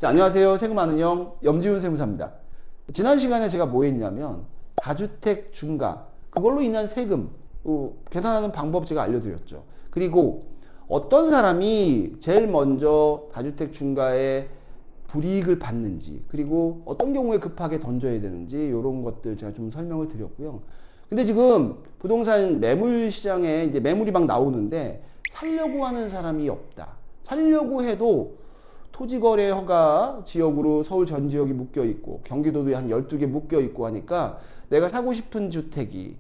자, 안녕하세요. 세금 아는 형 염지훈 세무사입니다. 지난 시간에 제가 뭐 했냐면 다주택 중과 그걸로 인한 세금 계산하는 방법 제가 알려드렸죠. 그리고 어떤 사람이 제일 먼저 다주택 중과에 불이익을 받는지, 그리고 어떤 경우에 급하게 던져야 되는지 이런 것들 제가 좀 설명을 드렸고요. 근데 지금 부동산 매물 시장에 이제 매물이 막 나오는데 살려고 하는 사람이 없다. 살려고 해도 토지거래 허가 지역으로 서울 전 지역이 묶여 있고 경기도도 한 12개 묶여 있고 하니까 내가 사고 싶은 주택이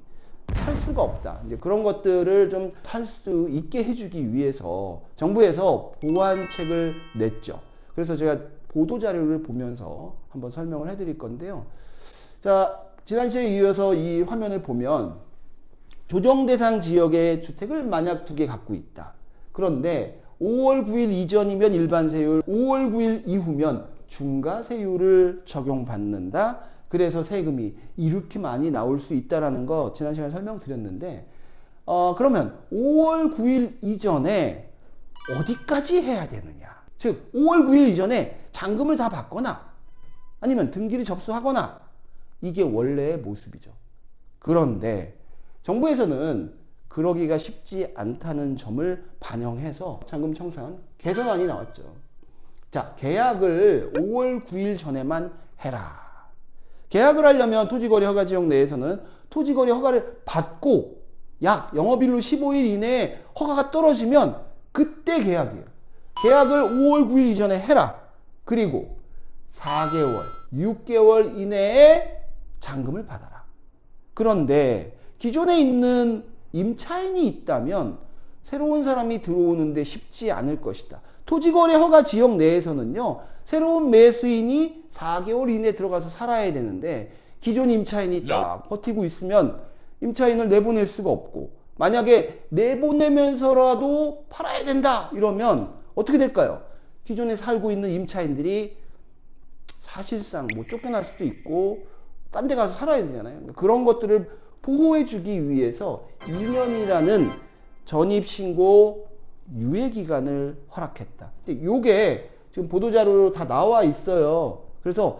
살 수가 없다. 이제 그런 것들을 좀 살 수 있게 해주기 위해서 정부에서 보완책을 냈죠. 그래서 제가 보도자료를 보면서 한번 설명을 해드릴 건데요. 자, 지난 시간에 이어서 이 화면을 보면 조정대상 지역의 주택을 만약 2개 갖고 있다. 그런데 5월 9일 이전이면 일반 세율, 5월 9일 이후면 중과 세율을 적용받는다. 그래서 세금이 이렇게 많이 나올 수 있다라는 거 지난 시간에 설명드렸는데, 그러면 5월 9일 이전에 어디까지 해야 되느냐? 즉 5월 9일 이전에 잔금을 다 받거나 아니면 등기를 접수하거나 이게 원래의 모습이죠. 그런데 정부에서는 그러기가 쉽지 않다는 점을 반영해서 잔금 청산 개선안이 나왔죠. 자, 계약을 5월 9일 전에만 해라. 계약을 하려면 토지거래 허가 지역 내에서는 토지거래 허가를 받고 약 영업일로 15일 이내에 허가가 떨어지면 그때 계약이에요. 계약을 5월 9일 이전에 해라. 그리고 4개월, 6개월 이내에 잔금을 받아라. 그런데 기존에 있는 임차인이 있다면 새로운 사람이 들어오는데 쉽지 않을 것이다. 토지거래 허가 지역 내에서는요, 새로운 매수인이 4개월 이내에 들어가서 살아야 되는데 기존 임차인이 딱 버티고 있으면 임차인을 내보낼 수가 없고, 만약에 내보내면서라도 팔아야 된다 이러면 어떻게 될까요? 기존에 살고 있는 임차인들이 사실상 뭐 쫓겨날 수도 있고 딴 데 가서 살아야 되잖아요. 그런 것들을 보호해주기 위해서 2년이라는 전입신고 유예기간을 허락했다. 근데 요게 지금 보도자료로 다 나와 있어요. 그래서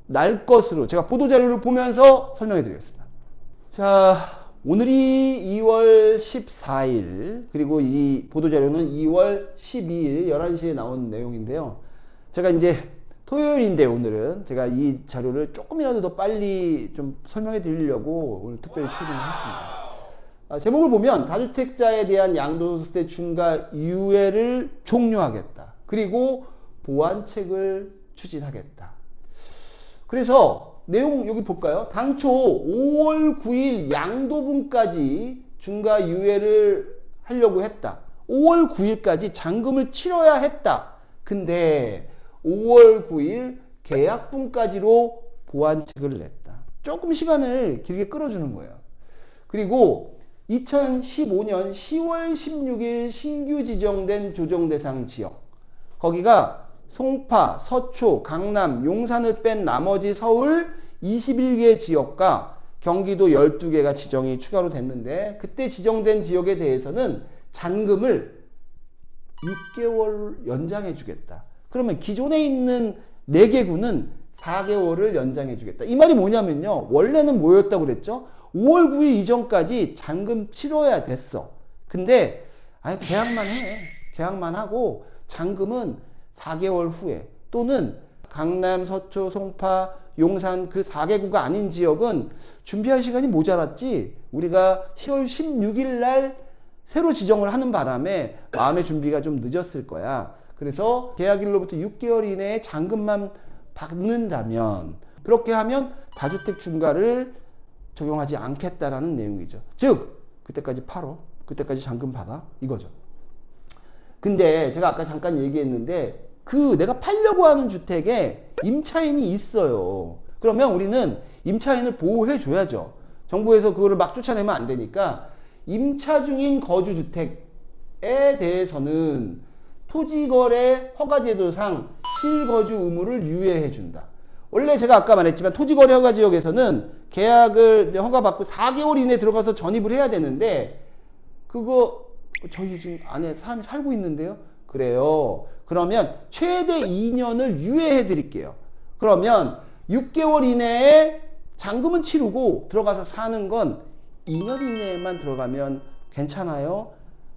날 것으로 제가 보도자료를 보면서 설명해 드리겠습니다. 자, 오늘이 2월 14일, 그리고 이 보도자료는 2월 12일 11시에 나온 내용인데요. 제가 이제 토요일인데 오늘은 제가 이 자료를 조금이라도 더 빨리 좀 설명해 드리려고 오늘 특별히 출근을 했습니다. 제목을 보면 다주택자에 대한 양도소득세 중과 유예를 종료하겠다. 그리고 보완책을 추진하겠다. 그래서 내용 여기 볼까요? 당초 5월 9일 양도분까지 중과 유예를 하려고 했다. 5월 9일까지 잔금을 치러야 했다. 근데 5월 9일 계약분까지로 보완책을 냈다. 조금 시간을 길게 끌어주는 거예요. 그리고 2015년 10월 16일 신규 지정된 조정대상 지역, 거기가 송파, 서초, 강남, 용산을 뺀 나머지 서울 21개 지역과 경기도 12개가 지정이 추가로 됐는데, 그때 지정된 지역에 대해서는 잔금을 6개월 연장해 주겠다. 그러면 기존에 있는 4개구는 4개월을 연장해 주겠다. 이 말이 뭐냐면요, 원래는 뭐였다고 그랬죠? 5월 9일 이전까지 잔금 치러야 됐어. 근데 계약만 해. 계약만 하고 잔금은 4개월 후에, 또는 강남, 서초, 송파, 용산 그 4개구가 아닌 지역은 준비할 시간이 모자랐지, 우리가 10월 16일 날 새로 지정을 하는 바람에 마음의 준비가 좀 늦었을 거야. 그래서 계약일로부터 6개월 이내에 잔금만 받는다면, 그렇게 하면 다주택 중과를 적용하지 않겠다라는 내용이죠. 즉 그때까지 팔어, 그때까지 잔금 받아, 이거죠. 근데 제가 아까 잠깐 얘기했는데 그 내가 팔려고 하는 주택에 임차인이 있어요. 그러면 우리는 임차인을 보호해 줘야죠. 정부에서 그거를 막 쫓아내면 안 되니까 임차 중인 거주주택에 대해서는 토지거래 허가제도상 실거주 의무를 유예해 준다. 원래 제가 아까 말했지만 토지거래 허가 지역에서는 계약을 허가받고 4개월 이내에 들어가서 전입을 해야 되는데, 그거 저희 지금 안에 사람이 살고 있는데요, 그래요. 그러면 최대 2년을 유예해 드릴게요. 그러면 6개월 이내에 잔금은 치르고 들어가서 사는 건 2년 이내에만 들어가면 괜찮아요.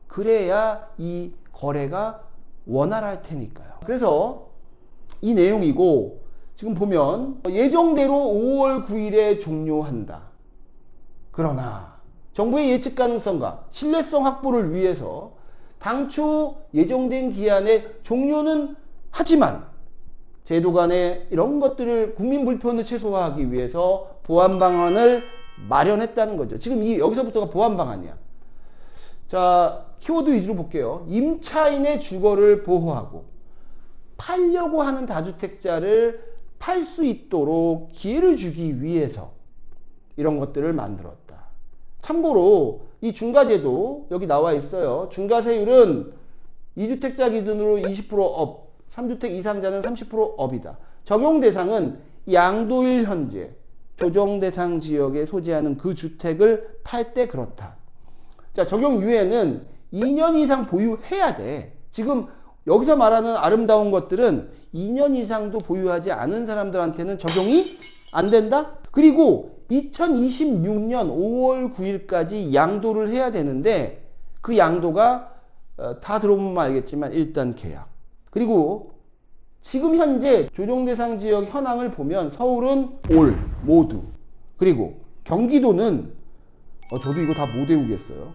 그래야 이 거래가 원활할 테니까요. 그래서 이 내용이고, 지금 보면 예정대로 5월 9일에 종료한다. 그러나 정부의 예측 가능성과 신뢰성 확보를 위해서 당초 예정된 기한에 종료는 하지만 제도 간에 이런 것들을 국민 불편을 최소화하기 위해서 보완 방안을 마련했다는 거죠. 지금 여기서부터가 보완 방안이야. 자, 키워드 위주로 볼게요. 임차인의 주거를 보호하고 팔려고 하는 다주택자를 팔 수 있도록 기회를 주기 위해서 이런 것들을 만들었다. 참고로 이 중과제도 여기 나와 있어요. 중과세율은 2주택자 기준으로 20% 업, 3주택 이상자는 30% 업이다. 적용 대상은 양도일 현재 조정 대상 지역에 소재하는 그 주택을 팔 때 그렇다. 자, 적용 유예는 2년 이상 보유해야 돼. 지금 여기서 말하는 아름다운 것들은 2년 이상도 보유하지 않은 사람들한테는 적용이 안 된다? 그리고 2026년 5월 9일까지 양도를 해야 되는데 그 양도가 다 들어보면 알겠지만 일단 계약. 그리고 지금 현재 조정대상 지역 현황을 보면 서울은 올 모두, 그리고 경기도는 저도 이거 다 못 외우겠어요.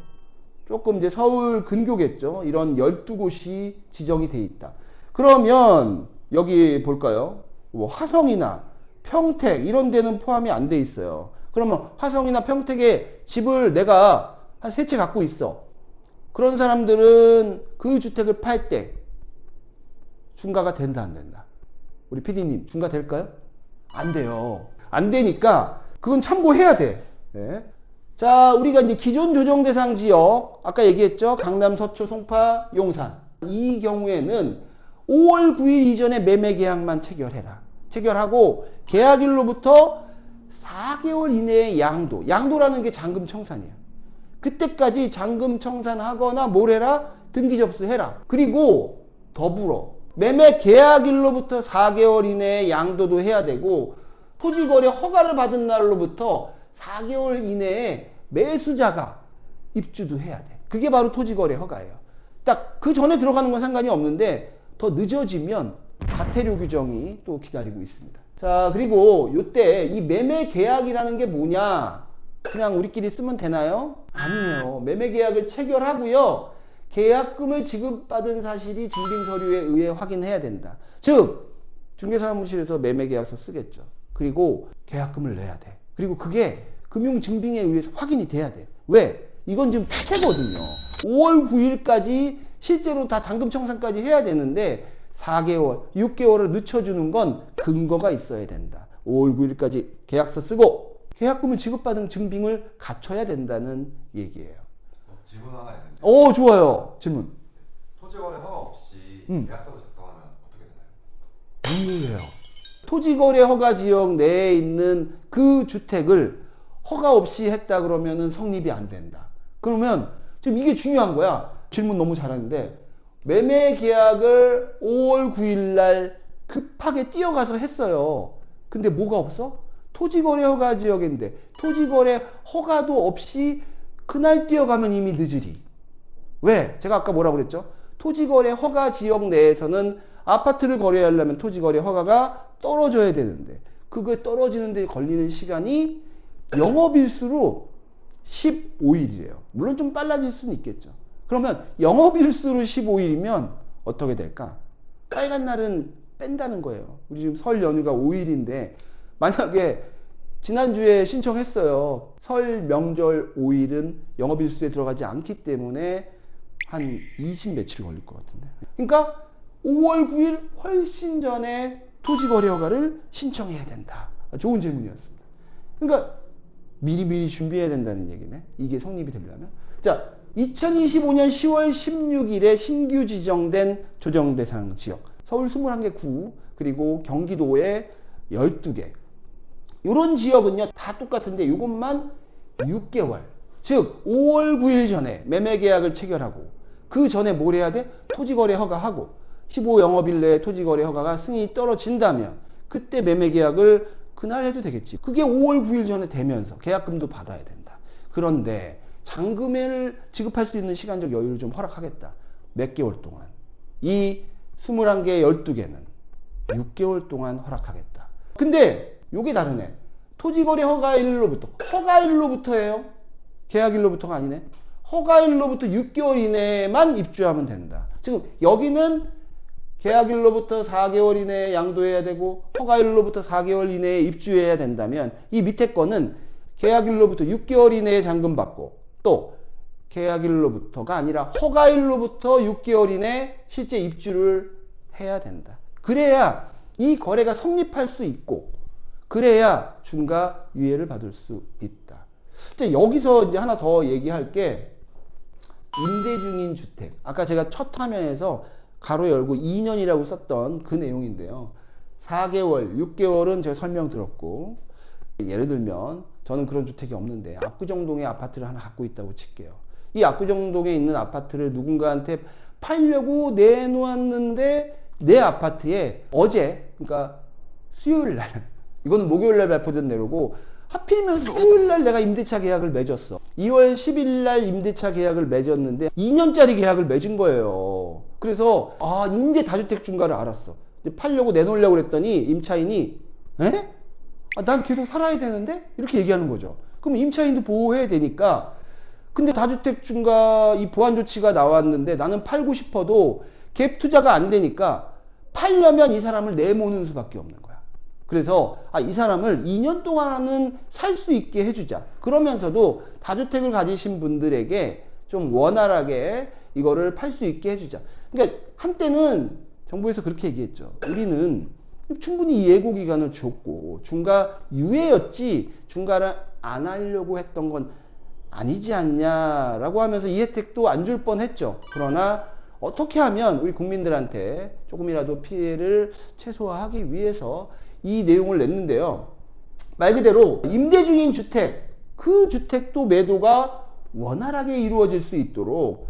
조금 이제 서울 근교겠죠. 이런 12곳이 지정이 돼 있다. 그러면 여기 볼까요? 뭐 화성이나 평택 이런 데는 포함이 안 돼 있어요. 그러면 화성이나 평택에 집을 내가 한 3채 갖고 있어. 그런 사람들은 그 주택을 팔 때 중과가 된다 안 된다? 우리 PD님 중과 될까요? 안 돼요. 안 되니까 그건 참고해야 돼. 네. 자, 우리가 이제 기존 조정 대상 지역 아까 얘기했죠. 강남, 서초, 송파, 용산. 이 경우에는 5월 9일 이전에 매매 계약만 체결해라. 체결하고 계약일로부터 4개월 이내에 양도라는 게 잔금 청산이야. 그때까지 잔금 청산하거나 뭘 해라? 등기 접수해라. 그리고 더불어 매매 계약일로부터 4개월 이내에 양도도 해야 되고 토지거래 허가를 받은 날로부터 4개월 이내에 매수자가 입주도 해야 돼. 그게 바로 토지거래 허가예요. 딱 그 전에 들어가는 건 상관이 없는데 더 늦어지면 과태료 규정이 또 기다리고 있습니다. 자, 그리고 요때 이 매매 계약이라는 게 뭐냐? 그냥 우리끼리 쓰면 되나요? 아니에요. 매매 계약을 체결하고요. 계약금을 지급받은 사실이 증빙 서류에 의해 확인해야 된다. 즉, 중개사무실에서 매매 계약서 쓰겠죠. 그리고 계약금을 내야 돼. 그리고 그게 금융 증빙에 의해서 확인이 돼야 돼. 왜? 이건 지금 특혜거든요. 5월 9일까지 실제로 다 잔금 청산까지 해야 되는데 4개월, 6개월을 늦춰주는 건 근거가 있어야 된다. 5월 9일까지 계약서 쓰고 계약금을 지급받은 증빙을 갖춰야 된다는 얘기예요. 질문 하나 있는데. 오, 좋아요. 질문. 토지거래 허가 없이 계약서를 작성하면 어떻게 되나요? 아니에요. 토지거래 허가 지역 내에 있는 그 주택을 허가 없이 했다 그러면은 성립이 안 된다. 그러면 지금 이게 중요한 거야. 질문 너무 잘하는데 매매 계약을 5월 9일 날 급하게 뛰어가서 했어요. 근데 뭐가 없어? 토지거래 허가 지역인데 토지거래 허가도 없이 그날 뛰어가면 이미 늦으리. 왜? 제가 아까 뭐라고 그랬죠? 토지거래 허가 지역 내에서는 아파트를 거래하려면 토지거래 허가가 떨어져야 되는데 그거 떨어지는 데 걸리는 시간이 영업일수로 15일이래요. 물론 좀 빨라질 수는 있겠죠. 그러면 영업일수로 15일이면 어떻게 될까? 빨간 날은 뺀다는 거예요. 우리 지금 설 연휴가 5일인데 만약에 지난주에 신청했어요. 설 명절 5일은 영업일수에 들어가지 않기 때문에 한 20 며칠 걸릴 것 같은데. 그러니까 5월 9일 훨씬 전에 토지거래 허가를 신청해야 된다. 좋은 질문이었습니다. 그러니까 미리미리 준비해야 된다는 얘기네. 이게 성립이 되려면. 자, 2025년 10월 16일에 신규 지정된 조정대상 지역. 서울 21개 구, 그리고 경기도에 12개. 이런 지역은요, 다 똑같은데 이것만 6개월. 즉, 5월 9일 전에 매매 계약을 체결하고 그 전에 뭘 해야 돼? 토지거래 허가하고 15 영업일 내에 토지거래 허가가 승인이 떨어진다면 그때 매매 계약을 그날 해도 되겠지. 그게 5월 9일 전에 되면서 계약금도 받아야 된다. 그런데 잔금을 지급할 수 있는 시간적 여유를 좀 허락하겠다. 몇 개월 동안. 이 21개, 12개는 6개월 동안 허락하겠다. 근데 요게 다르네. 토지거래 허가일로부터예요. 계약일로부터가 아니네. 허가일로부터 6개월 이내에만 입주하면 된다. 지금 여기는 계약일로부터 4개월 이내에 양도해야 되고 허가일로부터 4개월 이내에 입주해야 된다면 이 밑에 거는 계약일로부터 6개월 이내에 잔금 받고 또 계약일로부터가 아니라 허가일로부터 6개월 이내에 실제 입주를 해야 된다. 그래야 이 거래가 성립할 수 있고 그래야 중과 유예를 받을 수 있다. 이제 여기서 이제 하나 더 얘기할 게 임대 중인 주택. 아까 제가 첫 화면에서 가로 열고 2년이라고 썼던 그 내용인데요. 4개월, 6개월은 제가 설명드렸고 예를 들면 저는 그런 주택이 없는데 압구정동에 아파트를 하나 갖고 있다고 칠게요. 이 압구정동에 있는 아파트를 누군가한테 팔려고 내놓았는데 내 아파트에 어제, 그러니까 수요일 날, 이거는 목요일 날 발표된 내로고 하필이면 수요일 날 내가 임대차 계약을 맺었어. 2월 10일 날 임대차 계약을 맺었는데 2년짜리 계약을 맺은 거예요. 그래서 이제 다주택 중과를 알았어. 팔려고 내놓으려고 그랬더니 임차인이 에? 난 계속 살아야 되는데? 이렇게 얘기하는 거죠. 그럼 임차인도 보호해야 되니까. 근데 다주택 중과 이 보완 조치가 나왔는데 나는 팔고 싶어도 갭 투자가 안 되니까 팔려면 이 사람을 내모는 수밖에 없는 거야. 그래서 이 사람을 2년 동안은 살 수 있게 해주자. 그러면서도 다주택을 가지신 분들에게 좀 원활하게 이거를 팔 수 있게 해주자. 그러니까 한때는 정부에서 그렇게 얘기했죠. 우리는 충분히 예고 기간을 줬고 중과 유예였지 중과를 안 하려고 했던 건 아니지 않냐라고 하면서 이 혜택도 안 줄 뻔했죠. 그러나 어떻게 하면 우리 국민들한테 조금이라도 피해를 최소화하기 위해서 이 내용을 냈는데요. 말 그대로 임대 중인 주택, 그 주택도 매도가 원활하게 이루어질 수 있도록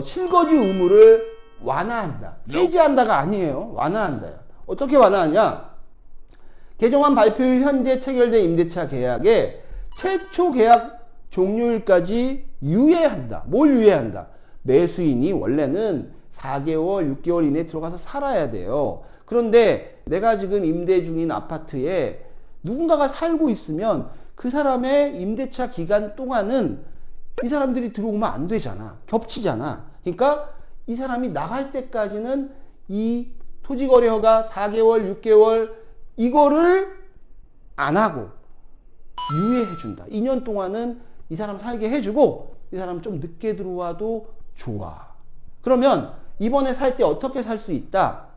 실거주 의무를 완화한다. 해지한다가 아니에요. 완화한다요. 어떻게 완화하냐? 개정안 발표일 현재 체결된 임대차 계약에 최초 계약 종료일까지 유예한다. 뭘 유예한다? 매수인이 원래는 4개월, 6개월 이내에 들어가서 살아야 돼요. 그런데 내가 지금 임대 중인 아파트에 누군가가 살고 있으면 그 사람의 임대차 기간 동안은 이 사람들이 들어오면 안 되잖아. 겹치잖아. 그러니까 이 사람이 나갈 때까지는 이 토지거래허가 4개월, 6개월 이거를 안 하고 유예해준다. 2년 동안은 이 사람 살게 해주고 이 사람 좀 늦게 들어와도 좋아. 그러면 이번에 살 때 어떻게 살 수 있다?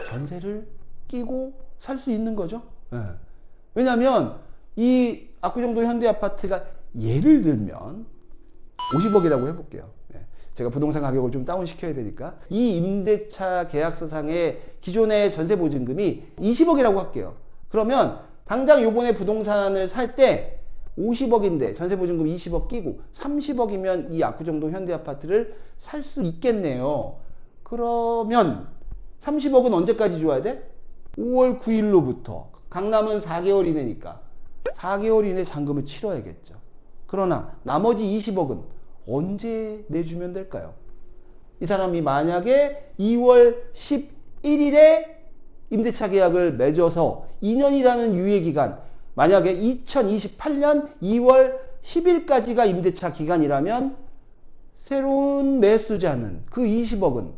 전세를 끼고 살 수 있는 거죠. 네. 왜냐하면 이 압구정동 현대아파트가 예를 들면 50억이라고 해볼게요. 네. 제가 부동산 가격을 좀 다운시켜야 되니까 이 임대차 계약서상의 기존의 전세보증금이 20억이라고 할게요. 그러면 당장 요번에 부동산을 살 때 50억인데 전세보증금 20억 끼고 30억이면 이 압구정동 현대아파트를 살 수 있겠네요. 그러면 30억은 언제까지 줘야 돼? 5월 9일로부터. 강남은 4개월 이내니까 4개월 이내 잔금을 치러야겠죠. 그러나 나머지 20억은 언제 내주면 될까요? 이 사람이 만약에 2월 11일에 임대차 계약을 맺어서 2년이라는 유예기간, 만약에 2028년 2월 10일까지가 임대차 기간이라면 새로운 매수자는 그 20억은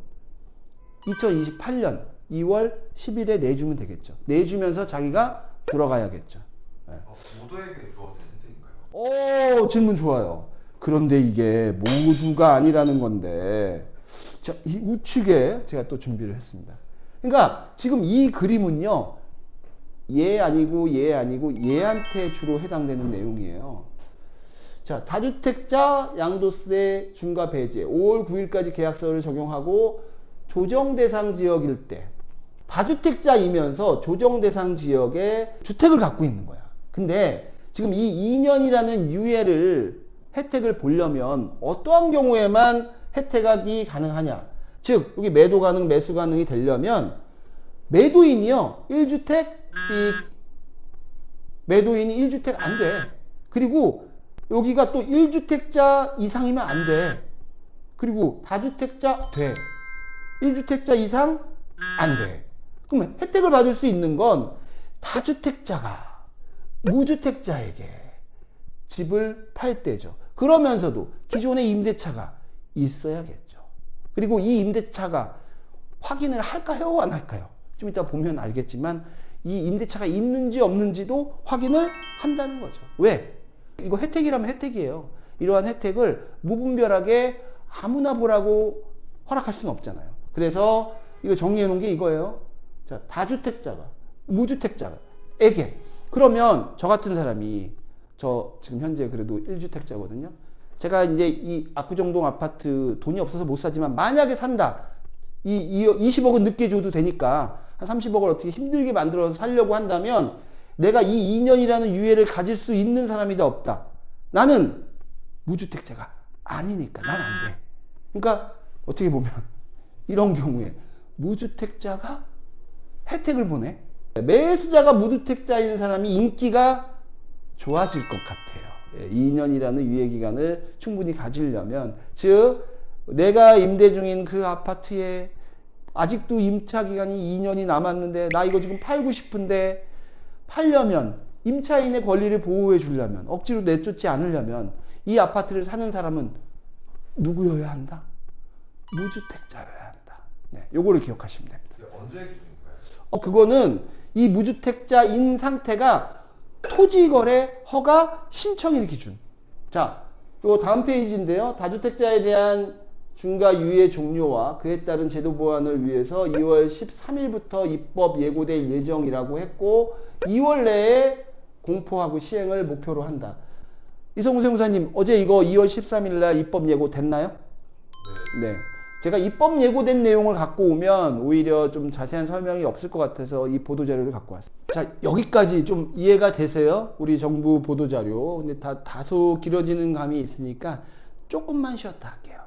2028년 2월 10일에 내주면 되겠죠. 내주면서 자기가 들어가야겠죠. 네. 모두에게 주어진 혜택인가요? 질문 좋아요. 그런데 이게 모두가 아니라는 건데, 자, 이 우측에 제가 또 준비를 했습니다. 그러니까 지금 이 그림은요, 얘 아니고 얘한테 주로 해당되는 내용이에요. 자, 다주택자 양도세 중과 배제 5월 9일까지 계약서를 적용하고 조정 대상 지역일 때 다주택자이면서 조정 대상 지역에 주택을 갖고 있는 거야. 근데 지금 이 2년이라는 유예를 혜택을 보려면 어떠한 경우에만 혜택이 가능하냐? 즉 여기 매도 가능, 매수 가능이 되려면 매도인이요 1주택 매도인이 1주택 안 돼. 그리고 여기가 또 1주택자 이상이면 안 돼. 그리고 다주택자 돼. 1주택자 이상 안 돼. 그러면 혜택을 받을 수 있는 건 다주택자가 무주택자에게 집을 팔 때죠. 그러면서도 기존의 임대차가 있어야겠죠. 그리고 이 임대차가 확인을 할까요? 안 할까요? 좀 이따 보면 알겠지만 이 임대차가 있는지 없는지도 확인을 한다는 거죠. 왜? 이거 혜택이라면 혜택이에요. 이러한 혜택을 무분별하게 아무나 보라고 허락할 수는 없잖아요. 그래서 이거 정리해 놓은 게 이거예요. 자, 다주택자가 무주택자에게 그러면 저 같은 사람이 저 지금 현재 그래도 1주택자거든요. 제가 이제 이 압구정동 아파트 돈이 없어서 못 사지만 만약에 산다. 이 20억은 늦게 줘도 되니까 한 30억을 어떻게 힘들게 만들어서 살려고 한다면 내가 이 2년이라는 유예를 가질 수 있는 사람이 다 없다. 나는 무주택자가 아니니까 난 안 돼. 그러니까 어떻게 보면 이런 경우에 무주택자가 혜택을 보내. 매수자가 무주택자인 사람이 인기가 좋아질 것 같아요. 2년이라는 유예기간을 충분히 가지려면 즉 내가 임대 중인 그 아파트에 아직도 임차기간이 2년이 남았는데 나 이거 지금 팔고 싶은데 팔려면 임차인의 권리를 보호해 주려면 억지로 내쫓지 않으려면 이 아파트를 사는 사람은 누구여야 한다? 무주택자여야 한다. 네, 요거를 기억하시면 됩니다. 언제 기준인가요? 그거는 이 무주택자인 상태가 토지거래 허가 신청일 기준. 자, 요 다음 페이지인데요. 다주택자에 대한 중과 유예 종료와 그에 따른 제도 보완을 위해서 2월 13일부터 입법 예고될 예정이라고 했고 2월 내에 공포하고 시행을 목표로 한다. 이성훈 세무사님 어제 이거 2월 13일 날 입법 예고 됐나요? 네. 제가 입법 예고된 내용을 갖고 오면 오히려 좀 자세한 설명이 없을 것 같아서 이 보도자료를 갖고 왔습니다. 자, 여기까지 좀 이해가 되세요? 우리 정부 보도자료. 근데 다소 길어지는 감이 있으니까 조금만 쉬었다 할게요.